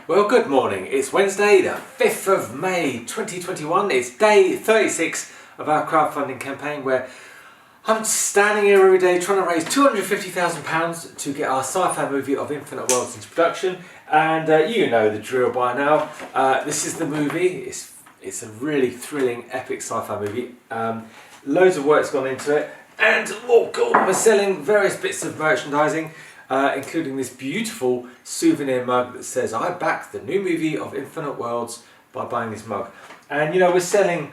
Well, good morning. It's Wednesday, the 5th of May 2021. It's day 36 of our crowdfunding campaign where I'm standing here every day trying to raise £250,000 to get our sci-fi movie of Infinite Worlds into production. And you know the drill by now. This is the movie. It's a really thrilling, epic sci-fi movie. Loads of work's gone into it. And oh god, we're selling various bits of merchandising. Including this beautiful souvenir mug that says "I backed the new movie of Infinite Worlds by buying this mug." And you know they're selling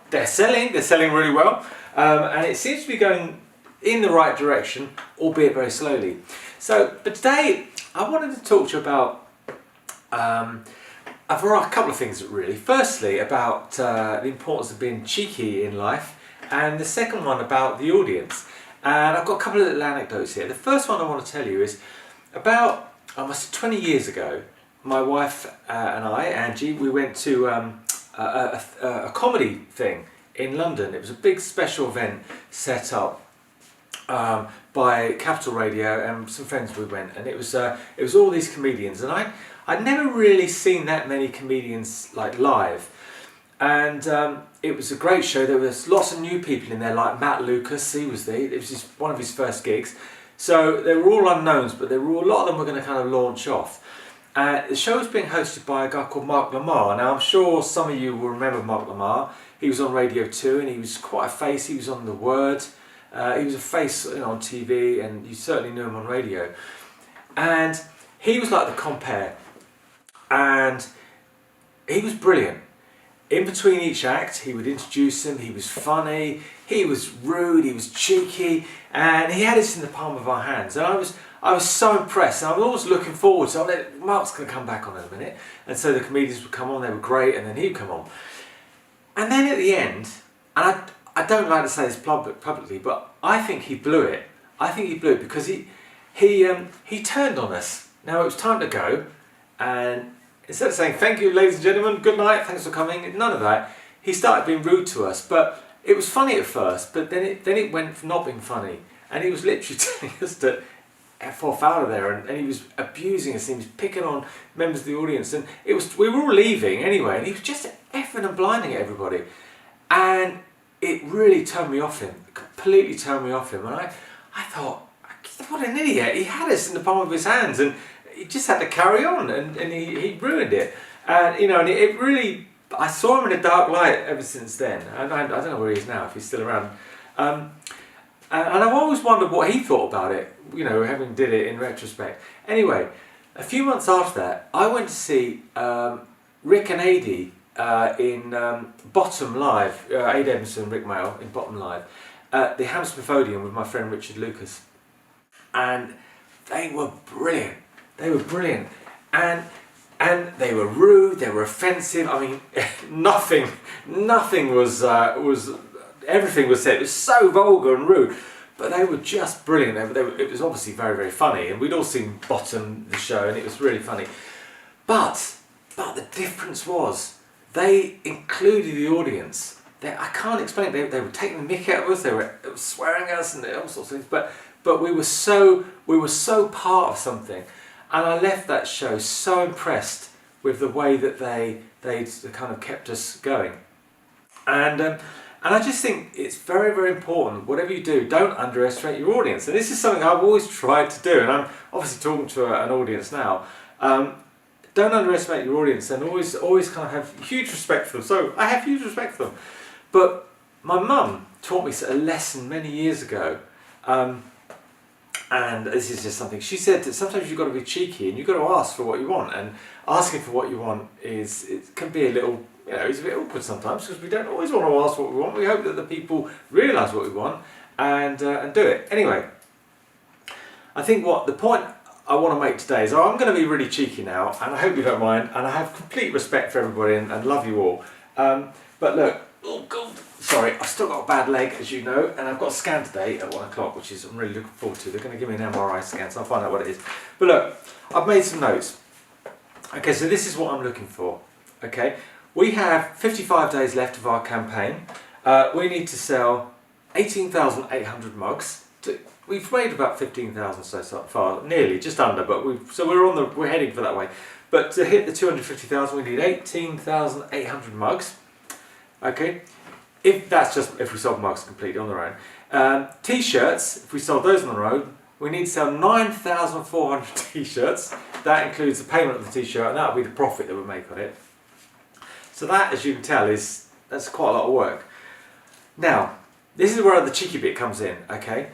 really well, and it seems to be going in the right direction, albeit very slowly. But today I wanted to talk to you about a couple of things really. Firstly, about the importance of being cheeky in life, and the second one about the audience. And I've got a couple of little anecdotes here. The first one I want to tell you is about almost 20 years ago, my wife and I, Angie, we went to a comedy thing in London. It was a big special event set up by Capital Radio, and some friends we went, and it was all these comedians, and I'd never really seen that many comedians like live. And it was a great show. There was lots of new people in there, like Matt Lucas. It was just one of his first gigs. So they were all unknowns, but a lot of them were going to kind of launch off. The show was being hosted by a guy called Mark Lamar. Now I'm sure some of you will remember Mark Lamar. He was on Radio 2 and he was quite a face. He was on The Word. He was a face on TV, and you certainly knew him on radio. And he was like the compere. And he was brilliant. In between each act, he would introduce him. He was funny, he was rude, he was cheeky, and he had us in the palm of our hands. And I was so impressed. And I was always looking forward to, Mark's going to come back on in a minute. And so the comedians would come on, they were great, and then he'd come on. And then at the end, and I don't like to say this publicly, but I think he blew it. I think he blew it because he turned on us. Now it was time to go, and instead of saying "thank you, ladies and gentlemen, good night, thanks for coming," none of that. He started being rude to us, but it was funny at first. But then it went from not being funny, and he was literally telling us to F off out of there, and he was abusing us. And he was picking on members of the audience, and we were all leaving anyway, and he was just effing and blinding at everybody, and it really turned me off him. Completely turned me off him, and I thought, what an idiot! He had us in the palm of his hands, and he just had to carry on, and he ruined it. And you know, and it really, I saw him in a dark light ever since then. And I don't know where he is now, if he's still around. And I've always wondered what he thought about it, you know, having did it in retrospect. Anyway, a few months after that, I went to see Rick and Adi in Bottom Live, Ade Edmondson and Rick Mail in Bottom Live, at the Hammersmith Odeon with my friend Richard Lucas. And they were brilliant. They were brilliant, and they were rude. They were offensive. I mean, nothing was everything was said. It was so vulgar and rude, but they were just brilliant. It was obviously very, very funny, and we'd all seen Bottom, the show, and it was really funny. But the difference was they included the audience. I can't explain it. They were taking the mick out of us. They were swearing at us and all sorts of things. But we were so part of something. And I left that show so impressed with the way that they kind of kept us going. And I just think it's very, very important, whatever you do, don't underestimate your audience. And this is something I've always tried to do, and I'm obviously talking to an audience now. Don't underestimate your audience, and always kind of have huge respect for them. So I have huge respect for them. But my mum taught me a lesson many years ago. And this is just something she said, that sometimes you've got to be cheeky and you've got to ask for what you want, and asking for what you want it can be a little, it's a bit awkward sometimes, because we don't always want to ask what we want. We hope that the people realise what we want and do it. Anyway, I think the point I want to make today is I'm going to be really cheeky now, and I hope you don't mind, and I have complete respect for everybody and love you all. But look, oh God. Sorry, I've still got a bad leg, as you know, and I've got a scan today at 1 o'clock, which I'm really looking forward to. They're going to give me an MRI scan, so I'll find out what it is. But look, I've made some notes. Okay, so this is what I'm looking for. Okay, we have 55 days left of our campaign. We need to sell 18,800 mugs we've made about 15,000 so far, nearly, just under, but we're heading for that way. But to hit the 250,000, we need 18,800 mugs. Okay, if we sold mugs completely on their own. T-shirts, if we sold those on their own, we need to sell 9,400 T-shirts. That includes the payment of the T-shirt, and that'll be the profit that we make on it. So that, as you can tell, that's quite a lot of work. Now, this is where the cheeky bit comes in, okay?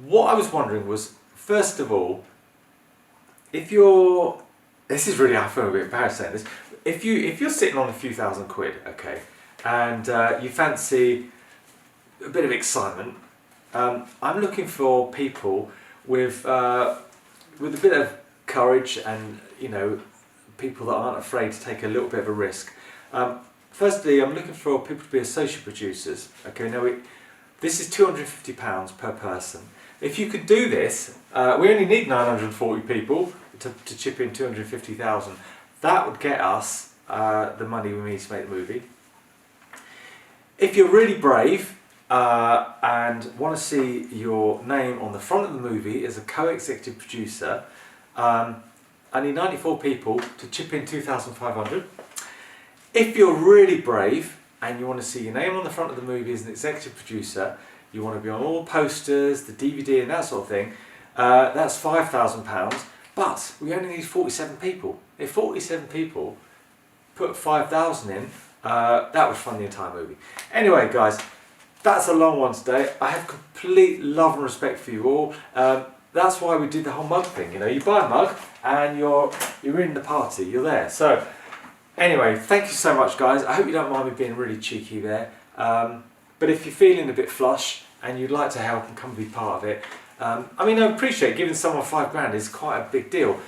What I was wondering was, first of all, this is really, I feel a bit embarrassed saying this, if you're sitting on a few thousand quid, okay, and you fancy a bit of excitement, I'm looking for people with a bit of courage and, you know, people that aren't afraid to take a little bit of a risk. Firstly, I'm looking for people to be associate producers. Okay, now this is £250 per person. If you could do this, we only need 940 people to chip in 250,000. That would get us the money we need to make the movie. If you're really brave and want to see your name on the front of the movie as a co-executive producer, I need 94 people to chip in 2,500. If you're really brave and you want to see your name on the front of the movie as an executive producer, you want to be on all posters, the DVD and that sort of thing, that's £5,000, but we only need 47 people. If 47 people put 5,000 in, that would fund the entire movie. Anyway guys, that's a long one today. I have complete love and respect for you all. That's why we did the whole mug thing. You know, you buy a mug and you're in the party, you're there. So anyway, thank you so much guys. I hope you don't mind me being really cheeky there. But if you're feeling a bit flush and you'd like to help and come and be part of it, I mean, I appreciate giving someone £5 is quite a big deal.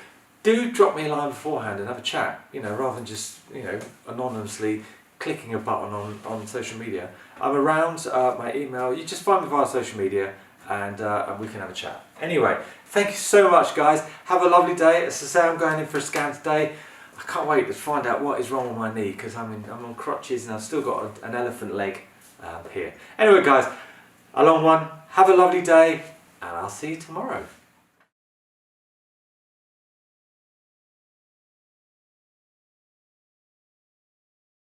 Do drop me a line beforehand and have a chat, you know, rather than just, you know, anonymously clicking a button on social media. I'm around, my email, you just find me via social media and we can have a chat. Anyway, thank you so much guys. Have a lovely day. As I say, I'm going in for a scan today. I can't wait to find out what is wrong with my knee because I'm on crutches and I've still got an elephant leg here. Anyway guys, a long one. Have a lovely day and I'll see you tomorrow.